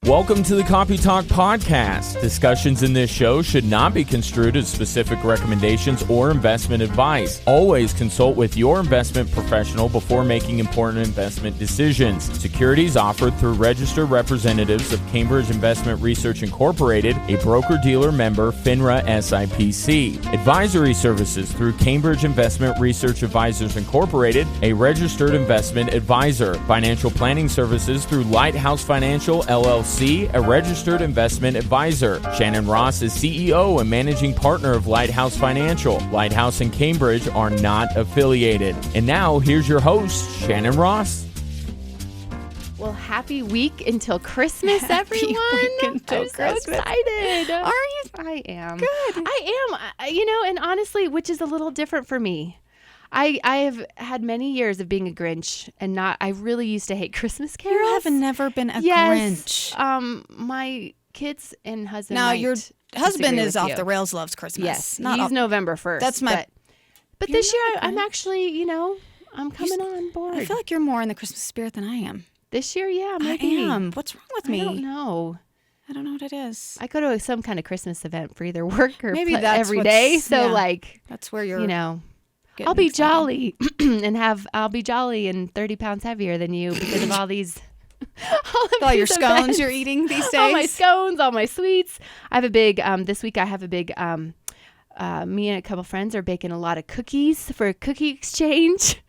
Welcome to the Copy Talk Podcast. Discussions in this show should not be construed as specific recommendations or investment advice. Always consult with your investment professional before making important investment decisions. Securities offered through registered representatives of Cambridge Investment Research Incorporated, a broker-dealer member, FINRA SIPC. Advisory services through Cambridge Investment Research Advisors Incorporated, a registered investment advisor. Financial planning services through Lighthouse Financial, LLC, a registered investment advisor. Shannon Ross is CEO and managing partner of Lighthouse Financial. Lighthouse and Cambridge are not affiliated. And now, here's your host, Shannon Ross. Well, happy week until Christmas, everyone. I'm so excited. Are you? I am. Good. I am. And honestly, which is a little different for me. I have had many years of being a Grinch and I really used to hate Christmas carols. You have never been a Grinch. My kids and husband. Now, your husband is off you. the rails, loves Christmas. Yes. He's November 1st. That's my. But this year, I'm actually, I'm coming on board. I feel like you're more in the Christmas spirit than I am. This year, yeah, maybe. I am. What's wrong with me? I don't know. I don't know what it is. I go to some kind of Christmas event for either work or maybe that's every day. So that's where you're. I'll be jolly I'll be jolly and 30 pounds heavier than you because of all these. all your scones events. You're eating these days. All my scones, all my sweets. I have a big. This week I have a big. Me and a couple friends are baking a lot of cookies for a cookie exchange.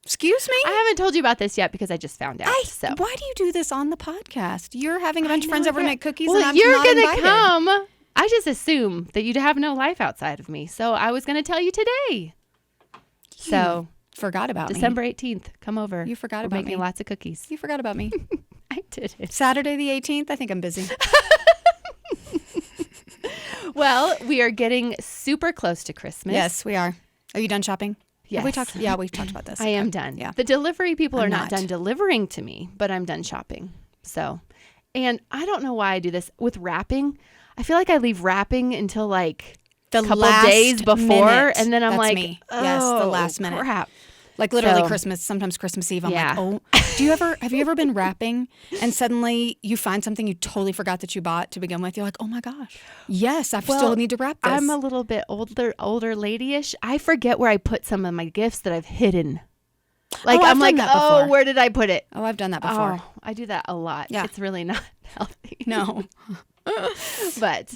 Excuse me? I haven't told you about this yet because I just found out. Why do you do this on the podcast? You're having a bunch of friends over to make cookies, well, and I'm you're not gonna invited. come. I just assume that you'd have no life outside of me, so I was going to tell you today. So forgot about December me. 18th. Come over. You forgot We're about making me. lots of cookies. You forgot about me. I did it. Saturday the 18th. I think I'm busy. Well, we are getting super close to Christmas. Yes, we are. Are you done shopping? Yes. We've talked about this. I am done. Yeah. The delivery people are not not done delivering to me, but I'm done shopping. So, and I don't know why I do this with wrapping. I feel like I leave wrapping until like the couple last days before, minute. and then I'm That's like, me. oh, Yes, the last minute. Crap. Like literally So- Christmas, sometimes Christmas Eve. I'm Yeah. like, oh, have you ever been wrapping and suddenly you find something you totally forgot that you bought to begin with? You're like, oh my gosh, yes, I still need to wrap this. I'm a little bit older ladyish. I forget where I put some of my gifts that I've hidden. Like I've I'm like, done that before. where did I put it? Oh, I've done that before. Oh, I do that a lot. Yeah. It's really not healthy. No. But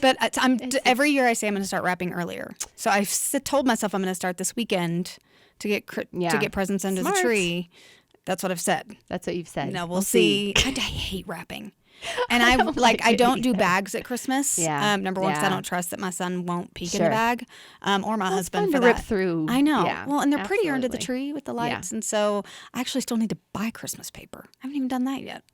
Every year I say I'm going to start wrapping earlier. So I've told myself I'm going to start this weekend to get presents under Smart. the tree. That's what I've said. That's what you've said. No, we'll see. I hate wrapping. And I don't do bags at Christmas. Yeah. Number one, because I Yeah. don't trust that my son won't peek in Sure. the bag, or my husband fun for to rip that. through. I know. Yeah, well, and they're prettier under the absolutely. tree with the lights, and so I actually still need to buy Christmas paper. I haven't even done that yet.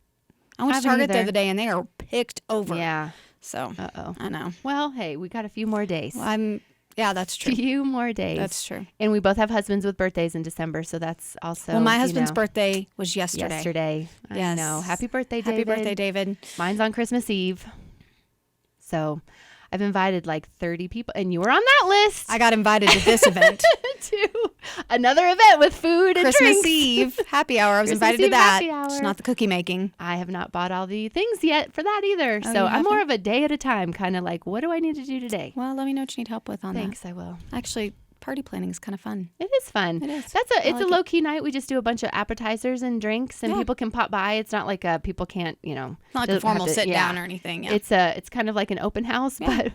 I went to Haven't Target the either. other day, and they are picked over. Yeah. So Uh-oh. I know. Well, hey, we got a few more days. Well, yeah, that's true. Few more days. That's true. And we both have husbands with birthdays in December, so that's also. Well, my husband's birthday was yesterday. Yesterday. Yes. I know. Happy birthday, David. Happy birthday, David. Mine's on Christmas Eve. So I've invited like 30 people, and you were on that list. I got invited to this event. To another event with food and Christmas drinks. Eve happy hour. I was Christmas invited to Eve that. happy hour. It's not the cookie making. I have not bought all the things yet for that either. Oh, so you I'm more haven't? of a day at a time, kind of like, what do I need to do today? Well, let me know what you need help with on Thanks, I will. that. Actually, party planning is kind of fun. It is fun. It is. It's I a like it. low key night. We just do a bunch of appetizers and drinks, and Yeah. people can pop by. It's not like people can't, It's not like a doesn't have formal to- sit yeah. down or anything. Yeah. It's kind of like an open house, Yeah.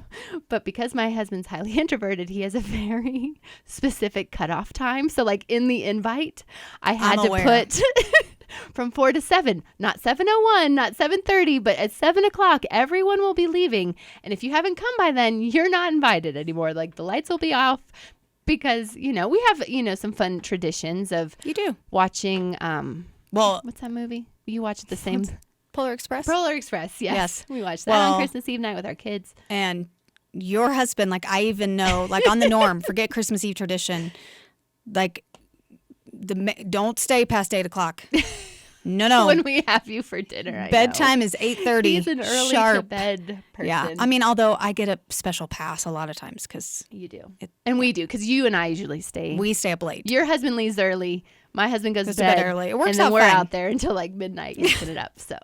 but because my husband's highly introverted, he has a very specific cutoff time. So like in the invite, I had I'm to aware. put from 4 to 7, not 7:01, not 7:30, but at 7:00, everyone will be leaving. And if you haven't come by then, you're not invited anymore. Like the lights will be off. Because, we have, some fun traditions of You do. watching, Well, what's that movie? You watch the same? Polar Express. Polar Express, yes. Yes. We watched that Well- on Christmas Eve night with our kids. And your husband, like I even know, like on the norm, forget Christmas Eve tradition, like don't stay past 8 o'clock. No. When we have you for dinner, I know. Bedtime is 8:30. He's an early sharp. to bed person. Yeah. I mean, although I get a special pass a lot of times because You do. And we do, because you and I usually stay. we stay up late. Your husband leaves early. My husband goes Goes to to bed bed early. It works and then out we're fine. out there until like midnight getting it up. So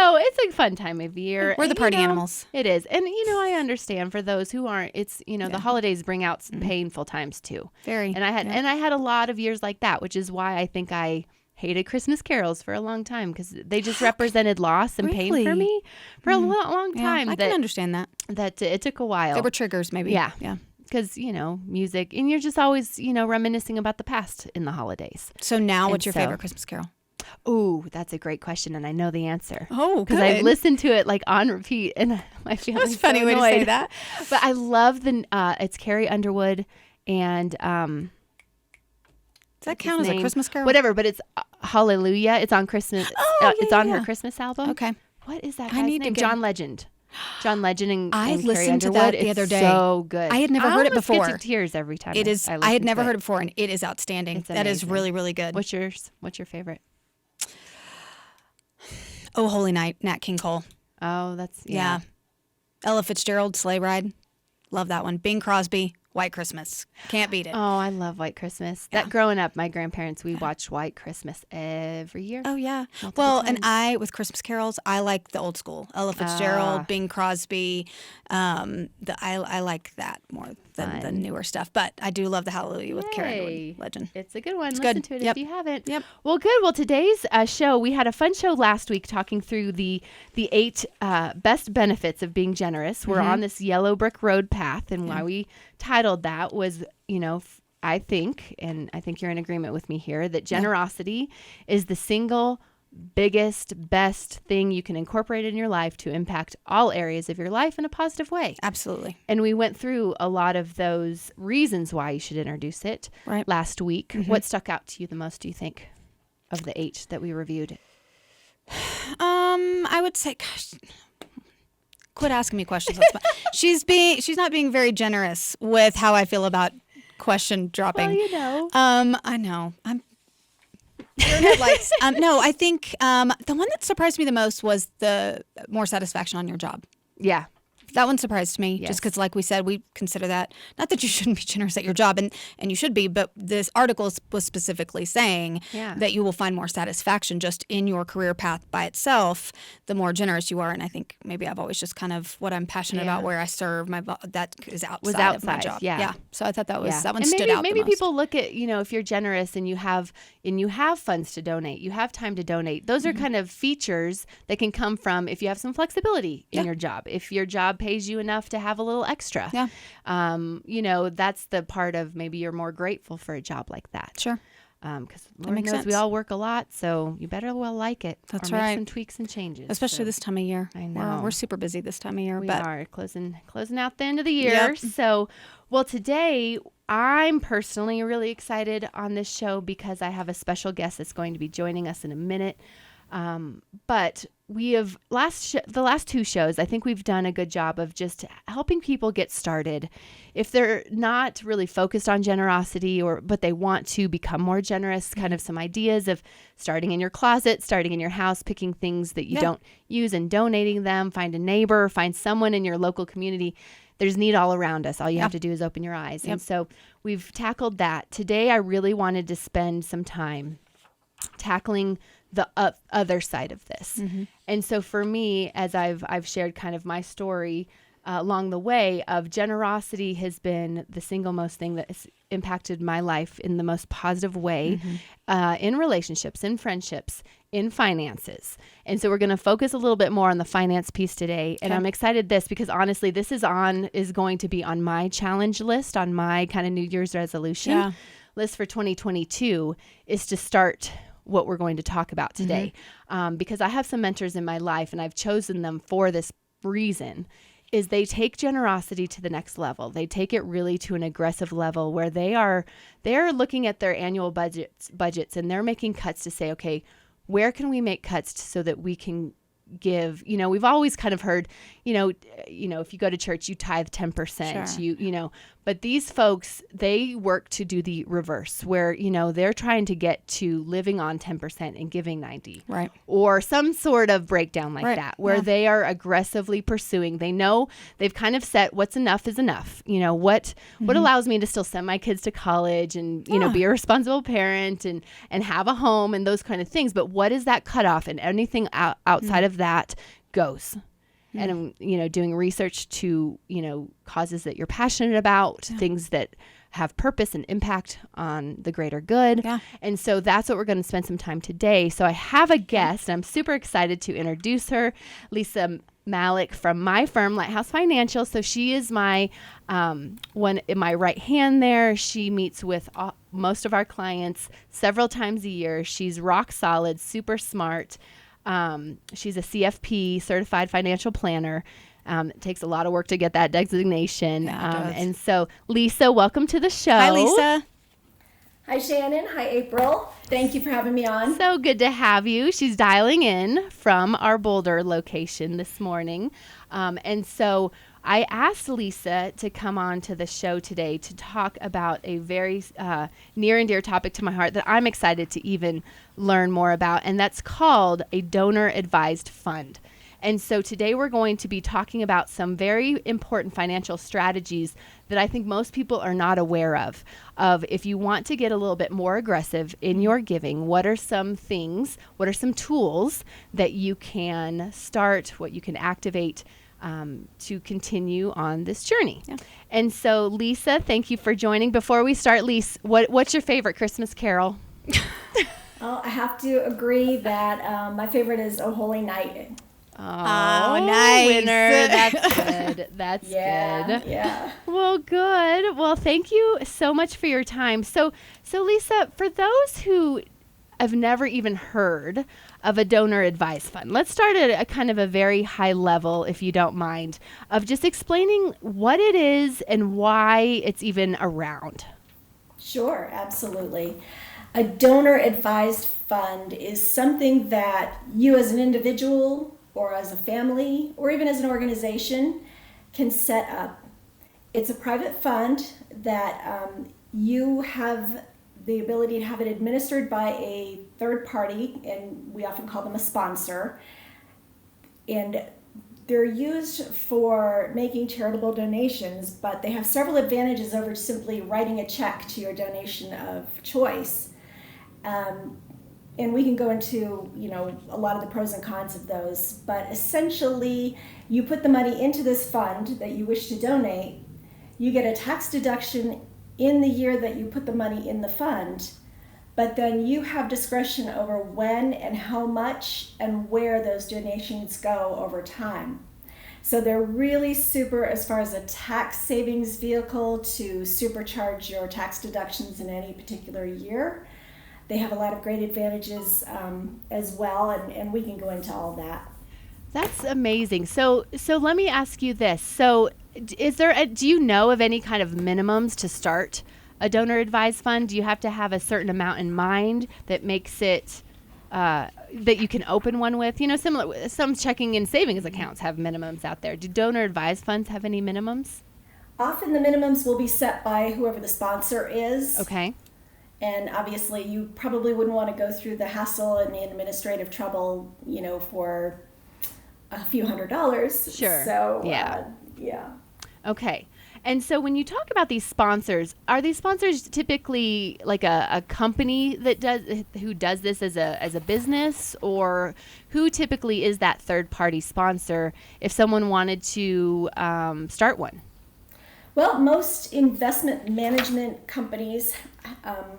So it's a fun time of year. We're the party animals. It is. And, I understand for those who aren't, it's, the holidays bring out some painful times too. Very. And I had a lot of years like that, which is why I think I hated Christmas carols for a long time, because they just represented loss and pain for me for a long time. I can understand that. That it took a while. There were triggers maybe. Yeah. Yeah. Because, music, and you're just always, reminiscing about the past in the holidays. So now what's your favorite Christmas carol? Oh, that's a great question, and I know the answer. Oh, because I listened to it like on repeat, and my family's That's a funny way to say that. But I love it's Carrie Underwood, and does that count as a Christmas carol? Whatever, but it's Hallelujah. It's on Christmas. It's on her Christmas album. Okay. What is that guy's name? John Legend. John Legend and I Carrie listened to Underwood. that the other day. So good. I had never heard it before. I almost get to tears every time. It is. I had never heard it before, and it is outstanding. That is really, really good. What's yours? What's your favorite? Oh, Holy Night, Nat King Cole. Oh, that's yeah. Ella Fitzgerald, Sleigh Ride. Love that one. Bing Crosby, White Christmas. Can't beat it. Oh, I love White Christmas. That growing up, my grandparents, we watched White Christmas every year. Oh, yeah. Multiple times. And with Christmas carols, I like the old school. Ella Fitzgerald, Bing Crosby. I like that more than the newer stuff. But I do love the Hallelujah with Carrie Underwood. Legend. It's a good one. It's Listen good. to it Yep. if you haven't. Yep. Well, good. Well, today's show, we had a fun show last week talking through the 8 best benefits of being generous. We're on this yellow brick road path, and why we titled that was, I think, and I think you're in agreement with me here, that generosity is the single biggest, best thing you can incorporate in your life to impact all areas of your life in a positive way. Absolutely. And we went through a lot of those reasons why you should introduce it last week. What stuck out to you the most, do you think, of the 8 that we reviewed? I would say, gosh, quit asking me questions. She's not being very generous with how I feel about question dropping. Well, I know. Headlights. No, I think the one that surprised me the most was the more satisfaction on your job. Yeah. That one surprised me, Yes. just because, like we said, we consider that, not that you shouldn't be generous at your job, and you should be, but this article was specifically saying that you will find more satisfaction just in your career path by itself, the more generous you are. And I think maybe I've always just kind of what I'm passionate about, where I serve, that is outside of my job. Yeah. So I thought that one and stood out maybe the most. people look at, if you're generous and you have funds to donate, you have time to donate. Those are kind of features that can come from if you have some flexibility in your job. If your job pays you enough to have a little extra. Yeah. That's the part of maybe you're more grateful for a job like that. Sure. Because Lord knows we all work a lot, so you better well like it. That's or right. Make some tweaks and changes. Especially this time of year. I know. We're super busy this time of year. We but are closing out the end of the year. Yep. So, today I'm personally really excited on this show because I have a special guest that's going to be joining us in a minute. But we have the last 2 shows, I think we've done a good job of just helping people get started. If they're not really focused on generosity but they want to become more generous, kind of some ideas of starting in your closet, starting in your house, picking things that you don't use and donating them, find a neighbor, find someone in your local community. There's need all around us. All you have to do is open your eyes. And so we've tackled that. Today, I really wanted to spend some time tackling the other side of this. And so for me, as I've shared kind of my story along the way of generosity has been the single most thing that has impacted my life in the most positive way in relationships, in friendships, in finances. And so we're going to focus a little bit more on the finance piece today. And I'm excited because honestly, this is going to be on my challenge list, on my kind of New Year's resolution list for 2022 is to start what we're going to talk about today. Because I have some mentors in my life and I've chosen them for this reason, is they take generosity to the next level. They take it really to an aggressive level where they're looking at their annual budgets and they're making cuts to say, okay, where can we make cuts so that we can give, we've always kind of heard, if you go to church, you tithe 10%, but these folks, they work to do the reverse where, they're trying to get to living on 10% and giving 90, right? Or some sort of breakdown like that, where they are aggressively pursuing. They know they've kind of set what's enough is enough. What allows me to still send my kids to college and, be a responsible parent and have a home and those kind of things. But what is that cutoff? And anything outside of that goes. And, doing research to, causes that you're passionate about, things that have purpose and impact on the greater good. Yeah. And so that's what we're going to spend some time today. So I have a guest. I'm super excited to introduce her, Lisa Malick from my firm, Lighthouse Financial. So she is my one in my right hand there. She meets with most of our clients several times a year. She's rock solid, super smart. She's a C.F.P. certified financial planner. It takes a lot of work to get that designation. Yeah, and so, Lisa, welcome to the show. Hi, Lisa. Hi, Shannon. Hi, April. Thank you for having me on. So good to have you. She's dialing in from our Boulder location this morning. And so I asked Lisa to come on to the show today to talk about a very near and dear topic to my heart that I'm excited to even learn more about, and that's called a donor advised fund. And so today we're going to be talking about some very important financial strategies that I think most people are not aware of if you want to get a little bit more aggressive in your giving, what are some things, what are some tools that you can start, what you can activate to continue on this journey. Yeah. And so, Lisa, thank you for joining. Before we start, Lisa, what's your favorite Christmas carol? Well, I have to agree that my favorite is "O Holy Night." Oh, nice. Winner. That's good. That's good. Yeah. Well, good. Well, thank you so much for your time. So Lisa, for those who have never even heard of a donor advised fund, let's start at a kind of a very high level, if you don't mind, of just explaining what it is and why it's even around. Sure, absolutely. A donor advised fund is something that you as an individual or as a family or even as an organization can set up. It's a private fund that you have the ability to have it administered by a third party, and we often call them a sponsor. And they're used for making charitable donations, but they have several advantages over simply writing a check to your donation of choice. And we can go into, a lot of the pros and cons of those, but essentially you put the money into this fund that you wish to donate, you get a tax deduction in the year that you put the money in the fund, but then you have discretion over when and how much and where those donations go over time. So they're really super as far as a tax savings vehicle to supercharge your tax deductions in any particular year. They have a lot of great advantages as well, and we can go into all that. That's amazing. So let me ask you this. So do you know of any kind of minimums to start a donor advised fund? Do you have to have a certain amount in mind that makes it that you can open one with? Similar, some checking and savings accounts have minimums out there. Do donor advised funds have any minimums? Often the minimums will be set by whoever the sponsor is. Okay. And obviously you probably wouldn't want to go through the hassle and the administrative trouble, for a few $100s. Sure. So, yeah. Yeah. Okay. And so when you talk about these sponsors, are these sponsors typically like a company who does this as a business, or who typically is that third party sponsor if someone wanted to start one? Well, most investment management companies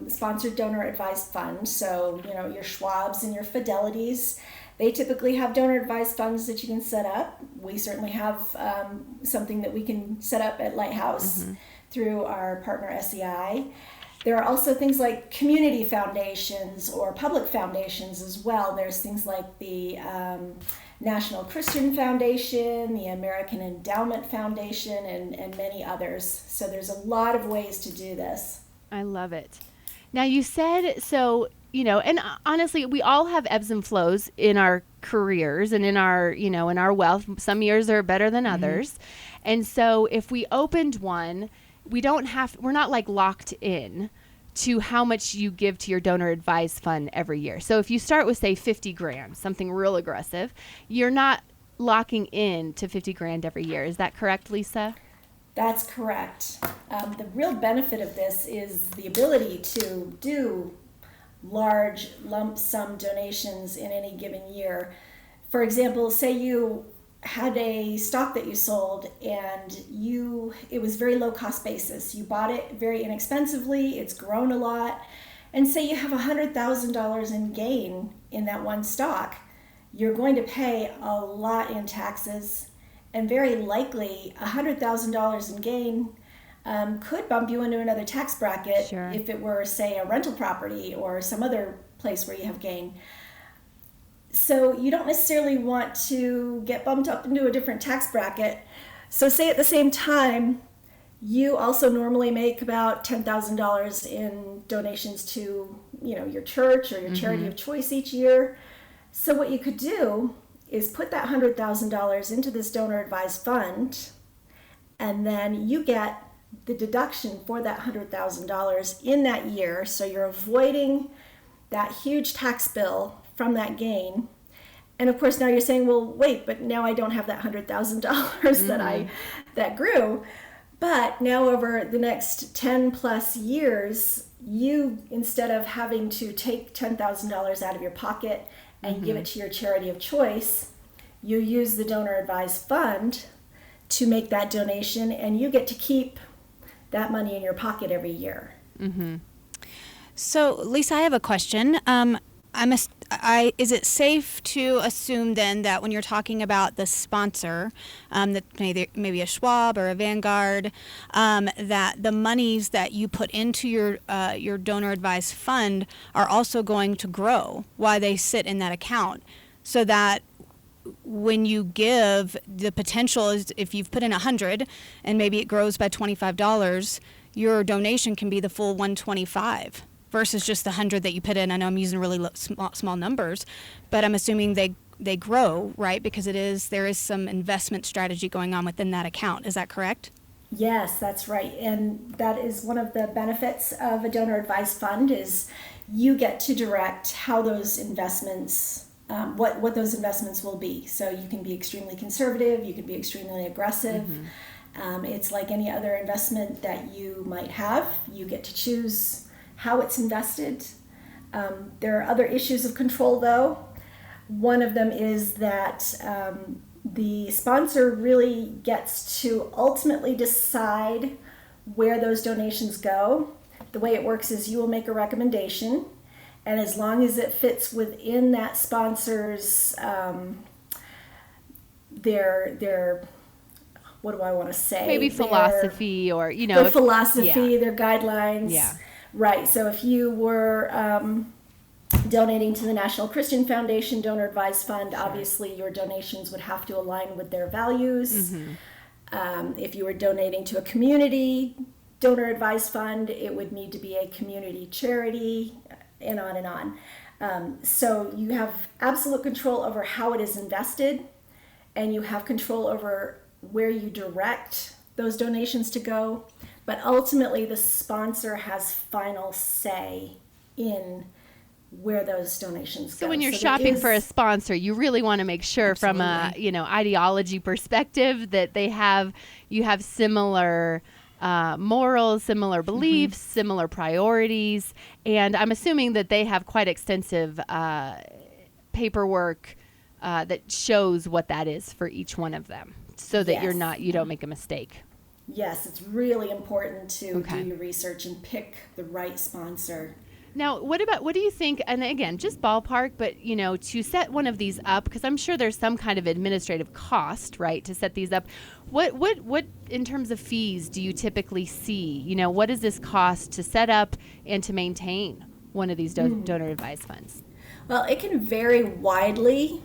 sponsor donor advised funds. So, your Schwabs and your Fidelities, they typically have donor advised funds that you can set up. We certainly have something that we can set up at Lighthouse through our partner SEI. There are also things like community foundations or public foundations as well. There's things like the National Christian Foundation, the American Endowment Foundation, and many others. So there's a lot of ways to do this. I love it. Now you said, and honestly, we all have ebbs and flows in our careers and in our, in our wealth. Some years are better than others. And so if we opened one, we're not like locked in to how much you give to your donor advised fund every year. So if you start with, say, 50 grand, something real aggressive, you're not locking in to 50 grand every year. Is that correct, Lisa? That's correct. The real benefit of this is the ability to do large lump sum donations in any given year. For example, say you had a stock that you sold and it was very low cost basis. You bought it very inexpensively, it's grown a lot, and say you have $100,000 in gain in that one stock. You're going to pay a lot in taxes, and very likely $100,000 in gain could bump you into another tax bracket. Sure. If it were, say, a rental property or some other place where you have gain. So you don't necessarily want to get bumped up into a different tax bracket. So say at the same time, you also normally make about $10,000 in donations to, your church or your charity of choice each year. So what you could do is put that $100,000 into this donor advised fund, and then you get the deduction for that $100,000 in that year. So you're avoiding that huge tax bill from that gain. And of course now you're saying, well, wait, but now I don't have that $100,000 that grew. But now over the next 10 plus years, you, instead of having to take $10,000 out of your pocket and give it to your charity of choice, you use the donor advised fund to make that donation, and you get to keep that money in your pocket every year. So, Lisa, I have a question. Is it safe to assume then that when you're talking about the sponsor, that maybe a Schwab or a Vanguard, that the monies that you put into your donor advised fund are also going to grow while they sit in that account, so that when you give, the potential is if you've put in 100 and maybe it grows by $25, your donation can be the full 125 versus just the 100 that you put in. I know I'm using really small numbers, but I'm assuming they grow, right? Because there is some investment strategy going on within that account. Is that correct? Yes, that's right. And that is one of the benefits of a donor advised fund, is you get to direct how those investments, what those investments will be. So you can be extremely conservative, you can be extremely aggressive. It's like any other investment that you might have. You get to choose how it's invested. There are other issues of control, though. One of them is that the sponsor really gets to ultimately decide where those donations go. The way it works is you will make a recommendation, and as long as it fits within that sponsor's their what do I want to say? Maybe philosophy, or their philosophy, their guidelines. Yeah. Right. So if you were donating to the National Christian Foundation Donor Advised Fund, obviously your donations would have to align with their values. If you were donating to a community donor advised fund, it would need to be a community charity, and on and on. So you have absolute control over how it is invested, and you have control over where you direct those donations to go. But ultimately, the sponsor has final say in where those donations go. So when you're shopping for a sponsor, you really want to make sure from a ideology perspective that you have similar morals, similar beliefs, similar priorities, and I'm assuming that they have quite extensive paperwork that shows what that is for each one of them, so that you don't make a mistake. Yes, it's really important to do your research and pick the right sponsor. Now, what do you think, and again, just ballpark, but, to set one of these up, because I'm sure there's some kind of administrative cost, right, to set these up. What in terms of fees do you typically see? What does this cost to set up and to maintain one of these donor advised funds? Well, it can vary widely.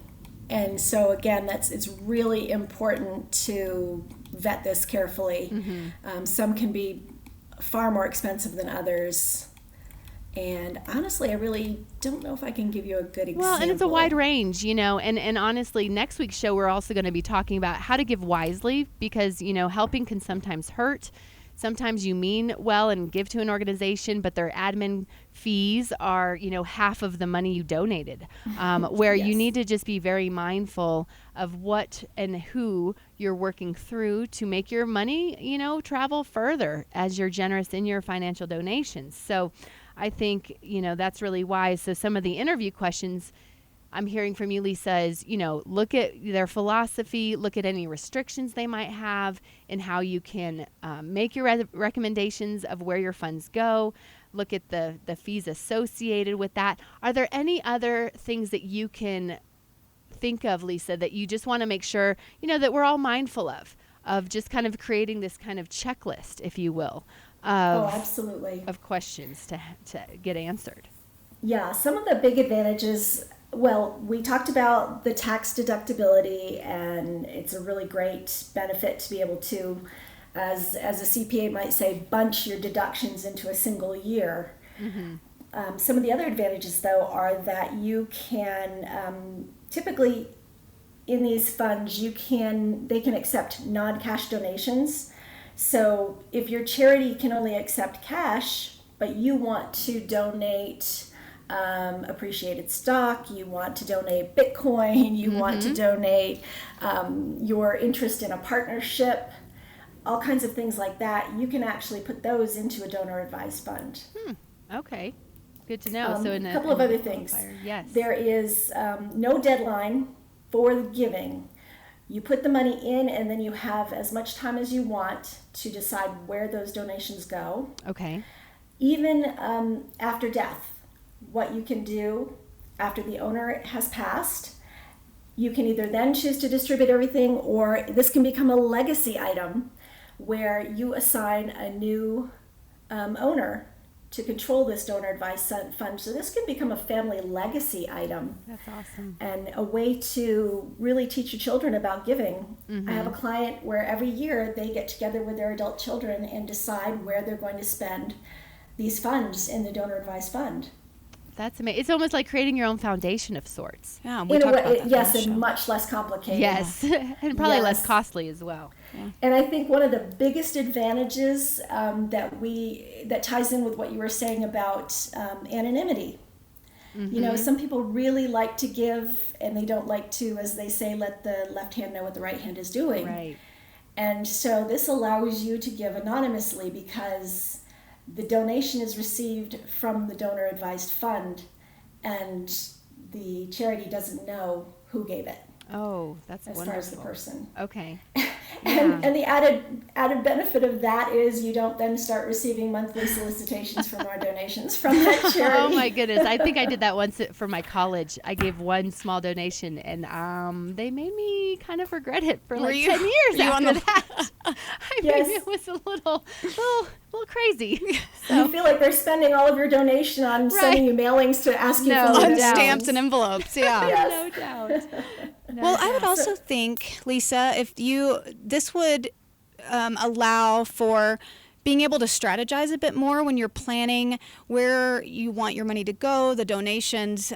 And so again, it's really important to vet this carefully. Some can be far more expensive than others. And honestly, I really don't know if I can give you a good example. Well, and it's a wide range, and honestly, next week's show, we're also going to be talking about how to give wisely, because, helping can sometimes hurt. Sometimes you mean well and give to an organization, but their admin fees are, half of the money you donated, where you need to just be very mindful of what and who you're working through to make your money, travel further as you're generous in your financial donations. So I think, that's really wise. So some of the interview questions I'm hearing from you, Lisa, is, look at their philosophy, look at any restrictions they might have, and how you can make your recommendations of where your funds go. Look at the fees associated with that. Are there any other things that you can think of, Lisa, that you just want to make sure, that we're all mindful of just kind of creating this kind of checklist, if you will, absolutely, of questions to get answered? Yeah, some of the big advantages, well, we talked about the tax deductibility, and it's a really great benefit to be able to, as a CPA might say, bunch your deductions into a single year. Mm-hmm. Some of the other advantages, though, are that you can, typically in these funds, they can accept non-cash donations. So if your charity can only accept cash, but you want to donate appreciated stock, you want to donate Bitcoin, you want to donate your interest in a partnership, all kinds of things like that, you can actually put those into a donor advised fund. Okay, good to know. So a couple of other things. Yes. There is no deadline for the giving. You put the money in, and then you have as much time as you want to decide where those donations go. Okay. Even after death, what you can do after the owner has passed, you can either then choose to distribute everything, or this can become a legacy item where you assign a new owner to control this donor advised fund. So this can become a family legacy item. That's awesome. And a way to really teach your children about giving. I have a client where every year they get together with their adult children and decide where they're going to spend these funds in the donor advised fund. That's amazing. It's almost like creating your own foundation of sorts. Yeah, we talked about that. Yes, and much less complicated. Yes, and probably less costly as well. Yeah. And I think one of the biggest advantages that ties in with what you were saying about anonymity. Some people really like to give, and they don't like to, as they say, let the left hand know what the right hand is doing. Right. And so this allows you to give anonymously, because the donation is received from the donor advised fund, and the charity doesn't know who gave it. Oh, that's as wonderful. far as the person. Okay. And the added benefit of that is you don't then start receiving monthly solicitations for more donations from that charity. Oh my goodness. I think I did that once for my college. I gave one small donation, and they made me kind of regret it for 10 years after that. Yes. It was a little crazy. So you feel like they're spending all of your donation on sending you mailings to ask you for on stamps and envelopes. Yeah. Yes. No doubt. Well, I would also think, Lisa, if this would allow for being able to strategize a bit more when you're planning where you want your money to go, the donations,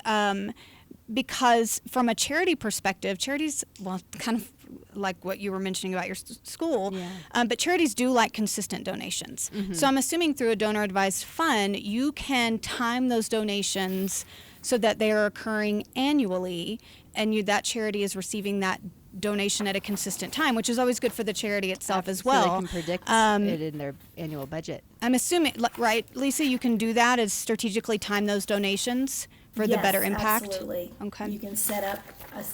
because from a charity perspective, charities, well, kind of like what you were mentioning about your school, but charities do like consistent donations. So I'm assuming through a donor advised fund, you can time those donations so that they are occurring annually, and that charity is receiving that donation at a consistent time, which is always good for the charity itself as well. So they can predict it in their annual budget. I'm assuming, right, Lisa, you can do that, is strategically time those donations for the better impact? Absolutely. Okay. You can set up a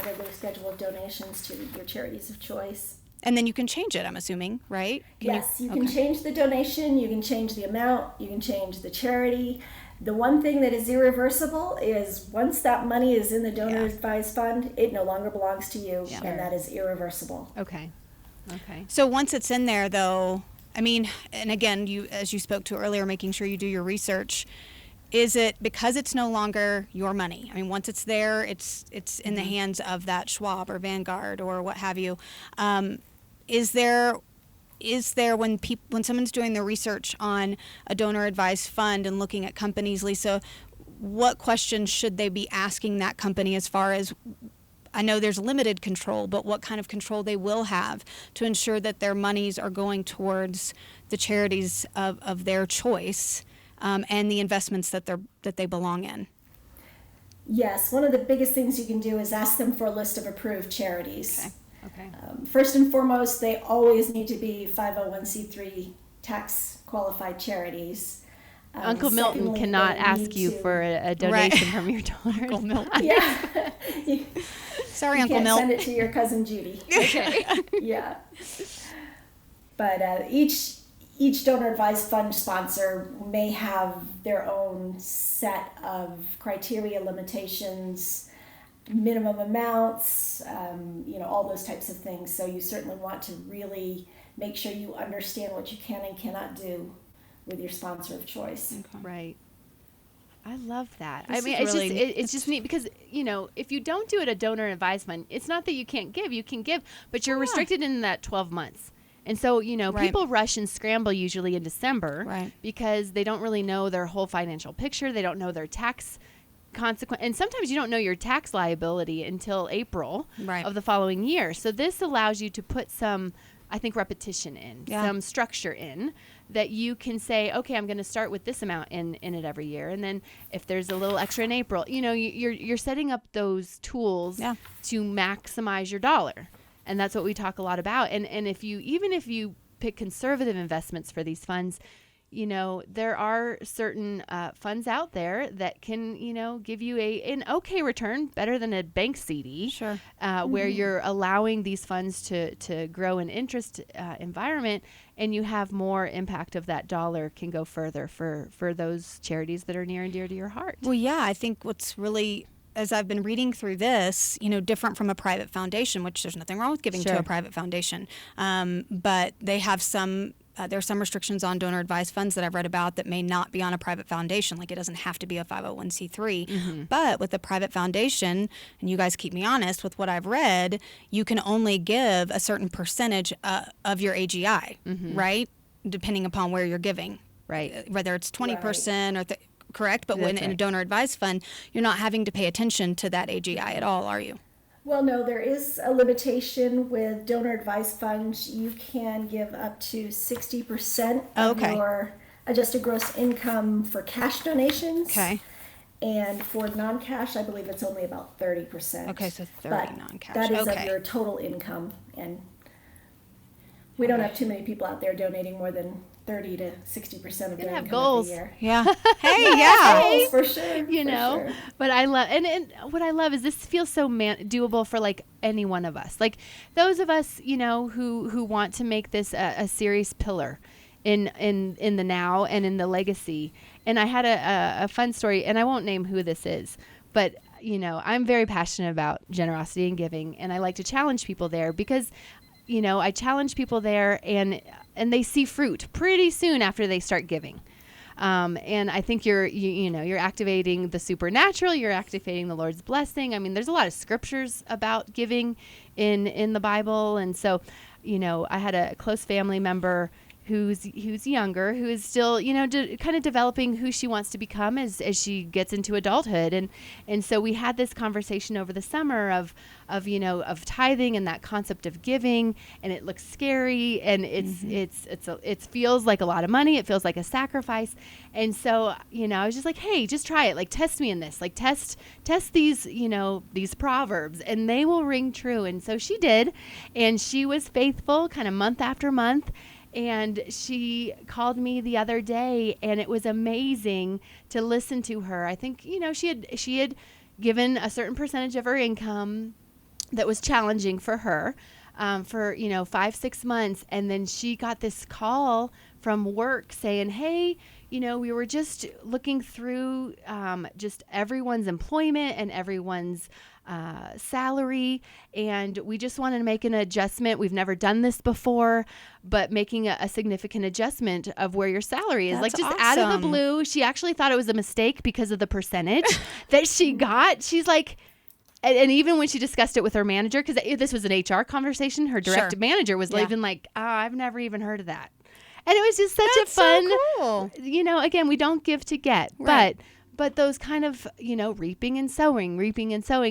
regular schedule of donations to your charities of choice. And then you can change it, I'm assuming, right? Yes, you can change the donation, you can change the amount, you can change the charity. The one thing that is irreversible is once that money is in the donor advised fund, it no longer belongs to you, and that is irreversible. Okay. So once it's in there, though, I mean, and again, as you spoke to earlier, making sure you do your research, is it because it's no longer your money? I mean, once it's there, it's in the hands of that Schwab or Vanguard or what have you. Is there when someone's doing their research on a donor advised fund and looking at companies, Lisa, what questions should they be asking that company as far as, I know there's limited control, but what kind of control they will have to ensure that their monies are going towards the charities of their choice, and the investments that they belong in? Yes, one of the biggest things you can do is ask them for a list of approved charities. Okay. First and foremost, they always need to be 501c3 tax qualified charities. Uncle Milton Secondly, cannot they ask need you to- for a donation from your donor. Uncle Milton. Yeah. you Sorry, you Uncle can't Milt. send it to your cousin Judy. Okay. Yeah. But each donor advised fund sponsor may have their own set of criteria, limitations, minimum amounts, all those types of things. So you certainly want to really make sure you understand what you can and cannot do with your sponsor of choice. Right. I love that. This I mean, is really- it's just neat because, if you don't do it a donor advised fund, it's not that you can't give. You can give, but you're restricted in that 12 months. And so, Right. people rush and scramble usually in December Right. because they don't really know their whole financial picture. They don't know their tax consequence. And sometimes you don't know your tax liability until April Right. of the following year. So this allows you to put some, I think, repetition in, some structure in, that you can say, okay, I'm going to start with this amount in it every year. And then if there's a little extra in April, you're setting up those tools to maximize your dollar. And that's what we talk a lot about. And if you pick conservative investments for these funds, there are certain funds out there that can, give you an okay return, better than a bank CD. Sure. Where you're allowing these funds to grow in interest environment, and you have more impact of that dollar can go further for those charities that are near and dear to your heart. Well, yeah, I think what's really, as I've been reading through this, different from a private foundation, which there's nothing wrong with giving to Sure. a private foundation, but they have some. There are some restrictions on donor advised funds that I've read about that may not be on a private foundation. Like, it doesn't have to be a 501c3. But with a private foundation, and you guys keep me honest with what I've read, you can only give a certain percentage of your AGI, right? Depending upon where you're giving. Right. Whether it's 20% or correct? But when That's in a right. donor advised fund, you're not having to pay attention to that AGI at all, are you? Well, no, there is a limitation with donor advised funds. You can give up to 60% of Okay. your adjusted gross income for cash donations. Okay. And for non-cash, I believe it's only about 30%. Okay, so 30 But non-cash. that is of Okay. your total income. And we don't have too many people out there donating more than 30 to 60% of Gotta their have income goals. every year. Yeah. Hey, yeah. Goals, for sure. You for know, sure. but I love, and what I love is this feels so doable for like any one of us, like those of us, who want to make this a serious pillar in the now and in the legacy. And I had a fun story, and I won't name who this is, but I'm very passionate about generosity and giving, and I like to challenge people there because, I challenge people there, and they see fruit pretty soon after they start giving. And I think you're activating the supernatural. You're activating the Lord's blessing. I mean, there's a lot of scriptures about giving in the Bible. And so, I had a close family member who's younger, who is still, kind of developing who she wants to become as she gets into adulthood. And so we had this conversation over the summer of tithing and that concept of giving, and it looks scary, and it feels like a lot of money. It feels like a sacrifice. And so, I was just like, hey, just try it. Like, test me in this, like test these, these proverbs, and they will ring true. And so she did, and she was faithful kind of month after month. And she called me the other day, and it was amazing to listen to her. I think, she had given a certain percentage of her income that was challenging for her for 5-6 months. And then she got this call from work saying, hey, we were just looking through just everyone's employment and everyone's salary, and we just wanted to make an adjustment. We've never done this before, but making a significant adjustment of where your salary is. That's like, just out of the awesome. blue. She actually thought it was a mistake because of the percentage that she got. She's like, and even when she discussed it with her manager, because this was an HR conversation, her direct Sure. manager was Yeah. even like, oh, I've never even heard of that. And it was just such That's a fun, so cool. Again, we don't give to get, Right. but those kind of, reaping and sowing.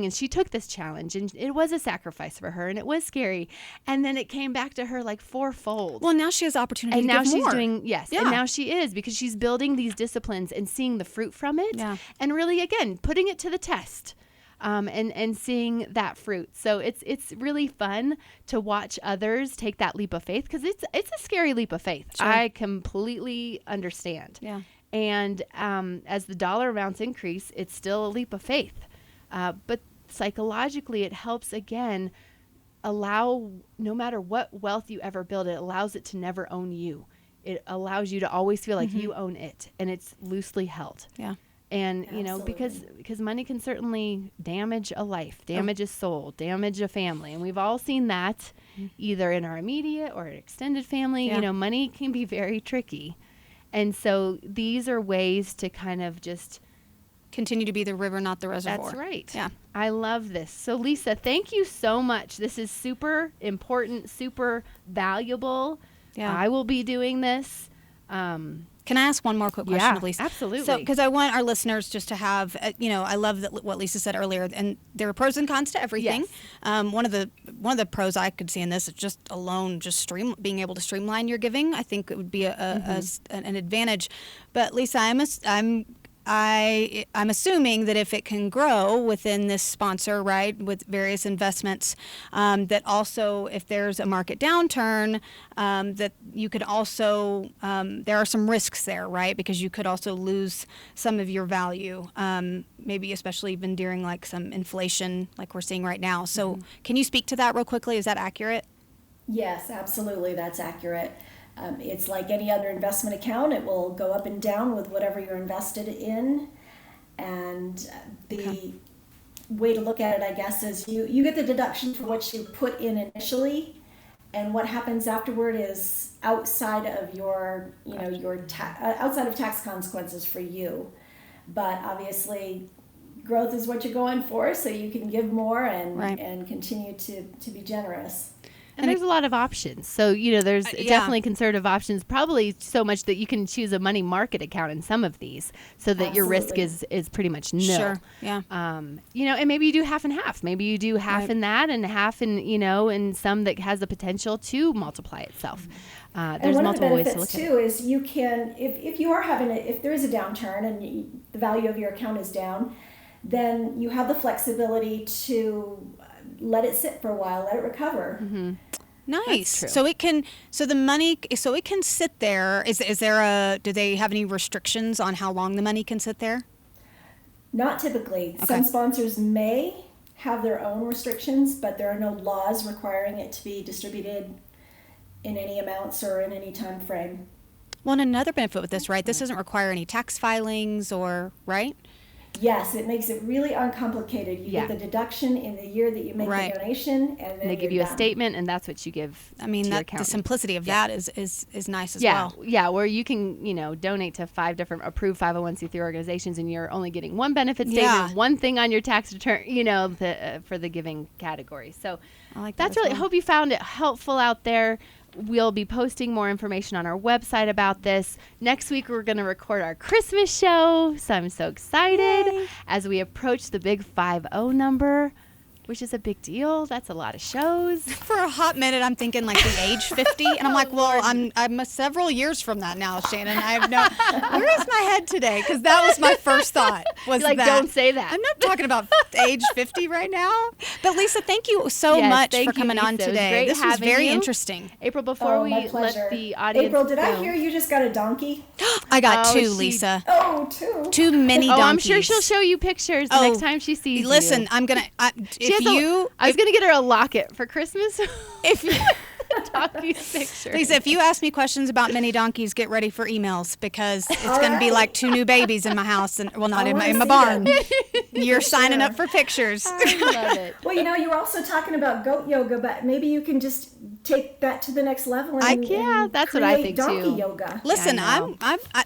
And she took this challenge, and it was a sacrifice for her, and it was scary. And then it came back to her like fourfold. Well, now she has opportunity And to now give she's more. doing, yes. Yeah. And now she is, because she's building these disciplines and seeing the fruit from it. Yeah. And really, again, putting it to the test. And seeing that fruit. So it's really fun to watch others take that leap of faith, because it's a scary leap of faith. Sure. I completely understand. Yeah. And as the dollar amounts increase, it's still a leap of faith. But psychologically, it helps, again, allow, no matter what wealth you ever build, it allows it to never own you. It allows you to always feel like you own it, and it's loosely held. Yeah. And, Absolutely. because money can certainly damage a life, damage a soul, damage a family. And we've all seen that either in our immediate or extended family. Yeah. Money can be very tricky. And so these are ways to kind of just Continue to be the river, not the reservoir. That's right. Yeah. I love this. So, Lisa, thank you so much. This is super important, super valuable. Yeah. I will be doing this. Can I ask one more quick question, Lisa? Absolutely. So, because I want our listeners just to have, I love what Lisa said earlier, and there are pros and cons to everything. Yes. One of the pros I could see in this is just being able to streamline your giving. I think it would be an advantage. But Lisa, I'm assuming that if it can grow within this sponsor, right, with various investments, that also if there's a market downturn, that you could also, there are some risks there, right, because you could also lose some of your value, maybe especially even during like some inflation like we're seeing right now. So can you speak to that real quickly? Is that accurate? Yes, absolutely. That's accurate. It's like any other investment account. It will go up and down with whatever you're invested in. And the way to look at it, I guess, is you get the deduction for what you put in initially, and what happens afterward is outside of your outside of tax consequences for you. But obviously, growth is what you're going for, so you can give more and continue to be generous. And there's a lot of options. So, there's definitely conservative options, probably so much that you can choose a money market account in some of these so that your risk is pretty much nil. Sure. Yeah. And maybe you do half and half. Maybe you do half in that and half in, in some that has the potential to multiply itself. There's multiple ways to look at it. And one of the benefits too is you can, if you are if there is a downturn and the value of your account is down, then you have the flexibility to let it sit for a while, let it recover. Nice. So it can sit there. Do they have any restrictions on how long the money can sit there? Not typically. Okay. Some sponsors may have their own restrictions, but there are no laws requiring it to be distributed in any amounts or in any time frame. Well, and another benefit with this, right? This doesn't require any tax filings right? Yes, it makes it really uncomplicated. You get the deduction in the year that you make the donation, and then they give you a statement, and that's what you give. I mean, to the simplicity of that is nice as well. Yeah, where you can donate to 5 different approved 501c3 organizations, and you're only getting one benefit statement, one thing on your tax return, for the giving category. So I like that. That's really. I hope you found it helpful out there. We'll be posting more information on our website about this. Next week, we're going to record our Christmas show. So I'm so excited as we approach the big 50 number, which is a big deal. That's a lot of shows. For a hot minute, I'm thinking like the age 50, and I'm like, well, I'm several years from that now, Shannon. I have no. Where is my head today? Because that was my first thought. Was like, that. Don't say that. I'm not talking about age 50 right now. But Lisa, thank you so much for coming on today. This was very interesting. April, before we let the audience April, did I hear you just got a donkey? I got 2, Lisa. Oh, 2. 2 mini donkeys. I'm sure she'll show you pictures the next time she sees you. Listen, I'm gonna. I was gonna get her a locket for Christmas. If you donkey's picture. Lisa, if you ask me questions about mini donkeys, get ready for emails because it's going to be like 2 new babies in my house and not in my barn. You're signing up for pictures. I love it. Well, you were also talking about goat yoga, but maybe you can just take that to the next level. And that's what I think donkey too. Yoga. Listen,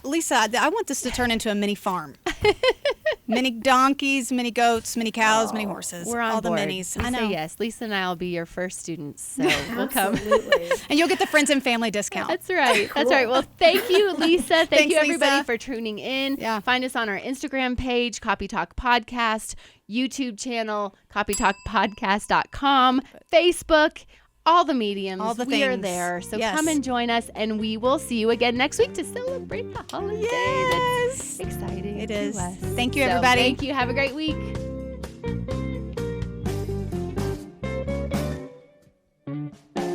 Lisa, I want this to turn into a mini farm. Mini donkeys, mini goats, mini cows, mini horses. We're on all board. the minis. I know. say yes. Lisa and I will be your first students, so we'll come. Absolutely. And you'll get the friends and family discount. That's right. That's right. Well, thank you, Lisa. Thank you, everybody, Lisa. for tuning in. Yeah. Find us on our Instagram page, Copy Talk Podcast, YouTube channel, copytalkpodcast.com, Facebook, all the mediums. All the we are things. there. So Yes. come and join us, and we will see you again next week to celebrate the holiday. Yes. That's exciting. It to is. us. Thank you, So, everybody. thank you. Have a great week.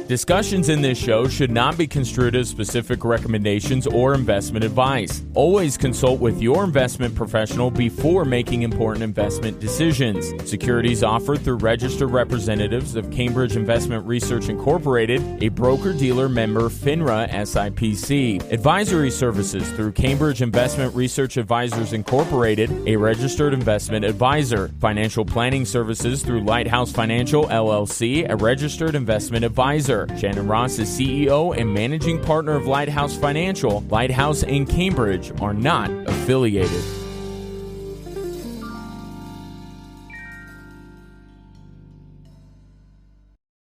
Discussions in this show should not be construed as specific recommendations or investment advice. Always consult with your investment professional before making important investment decisions. Securities offered through registered representatives of Cambridge Investment Research Incorporated, a broker-dealer member FINRA SIPC. Advisory services through Cambridge Investment Research Advisors Incorporated, a registered investment advisor. Financial planning services through Lighthouse Financial LLC, a registered investment advisor. Shannon Ross is CEO and managing partner of Lighthouse Financial. Lighthouse and Cambridge are not affiliated.